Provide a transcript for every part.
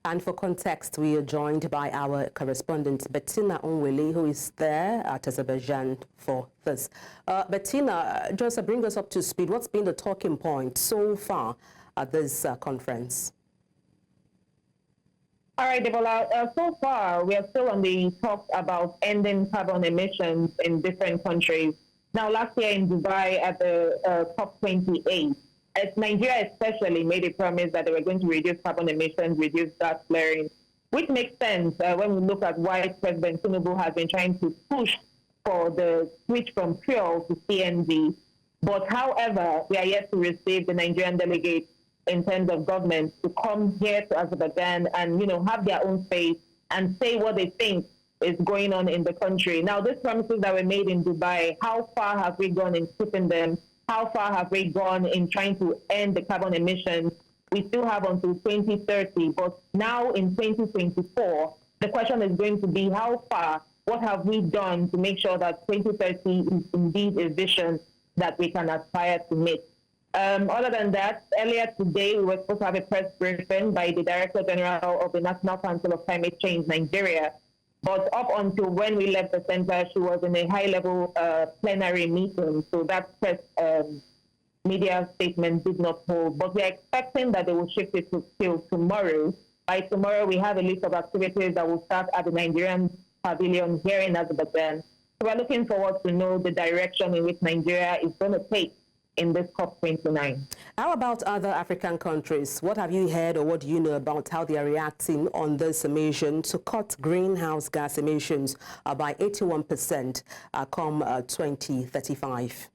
And for context, we are joined by our correspondent, Bettina Nweli, who is there at Azerbaijan for this. Bettina, just bring us up to speed. What's been the talking point so far at this conference? All right, Debola, so far, we are still on the talks about ending carbon emissions in different countries. Now, last year in Dubai at the COP29, Nigeria especially made a promise that they were going to reduce carbon emissions, reduce gas flaring, which makes sense when we look at why President Tinubu has been trying to push for the switch from fuel to CNG. But however, we are yet to receive the Nigerian delegates in terms of government to come here to Azerbaijan and, have their own space and say what they think is going on in the country. Now, these promises that were made in Dubai, how far have we gone in keeping them? How far have we gone in trying to end the carbon emissions? We still have until 2030, but now in 2024, the question is going to be how far, what have we done to make sure that 2030 is indeed a vision that we can aspire to meet? Other than that, earlier today, we were supposed to have a press briefing by the Director General of the National Council of Climate Change, Nigeria. But up until when we left the center, she was in a high-level plenary meeting, so that press media statement did not hold. But we are expecting that they will shift it till tomorrow. By tomorrow, we have a list of activities that will start at the Nigerian pavilion here in Azerbaijan. So we're looking forward to know the direction in which Nigeria is going to take in this COP29. How about other African countries? What have you heard or what do you know about how they are reacting on this mission to cut greenhouse gas emissions by 81% come 2035?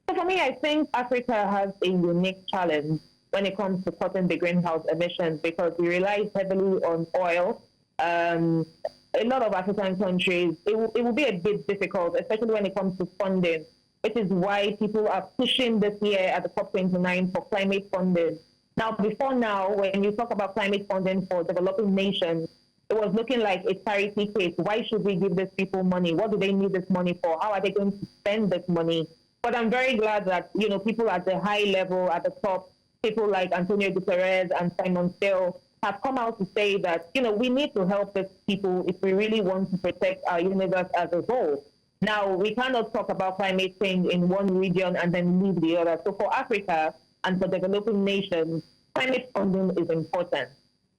So for me, I think Africa has a unique challenge when it comes to cutting the greenhouse emissions because we rely heavily on oil. A lot of African countries, it will be a bit difficult, especially when it comes to funding. Which is why people are pushing this year at the COP29 for climate funding. Now, before now, when you talk about climate funding for developing nations, it was looking like a charity case. Why should we give these people money? What do they need this money for? How are they going to spend this money? But I'm very glad that, people at the high level, at the top, people like Antonio Guterres and Simon Steele have come out to say that, we need to help these people if we really want to protect our universe as a whole. Now, we cannot talk about climate change in one region and then leave the other. So for Africa and for developing nations, climate funding is important.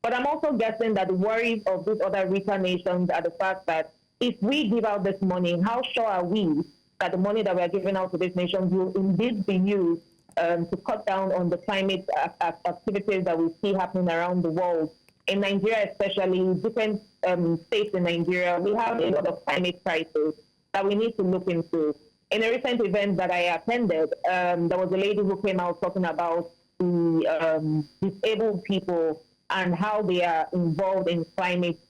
But I'm also guessing that the worries of these other richer nations are the fact that if we give out this money, how sure are we that the money that we are giving out to these nations will indeed be used to cut down on the climate activities that we see happening around the world? In Nigeria especially, different states in Nigeria, we have a lot of climate crises that we need to look into. In a recent event that I attended, there was a lady who came out talking about the disabled people and how they are involved in climate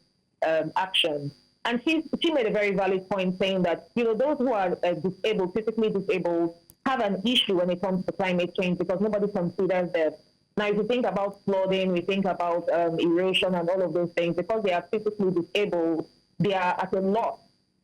action. And she made a very valid point saying that, those who are disabled, physically disabled, have an issue when it comes to climate change because nobody considers them. Now, if you think about flooding, we think about erosion and all of those things, because they are physically disabled, they are at a loss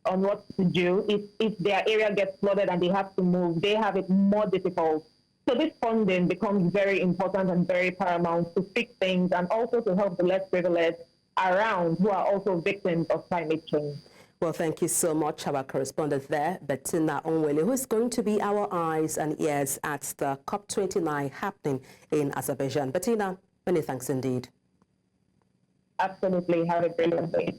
on what to do. If their area gets flooded and they have to move, they have it more difficult. So this funding becomes very important and very paramount to fix things and also to help the less privileged around who are also victims of climate change. Well, thank you so much, our correspondent there, Bettina Nweli, who is going to be our eyes and ears at the COP29 happening in Azerbaijan. Bettina, many thanks indeed. Absolutely. Have a brilliant day.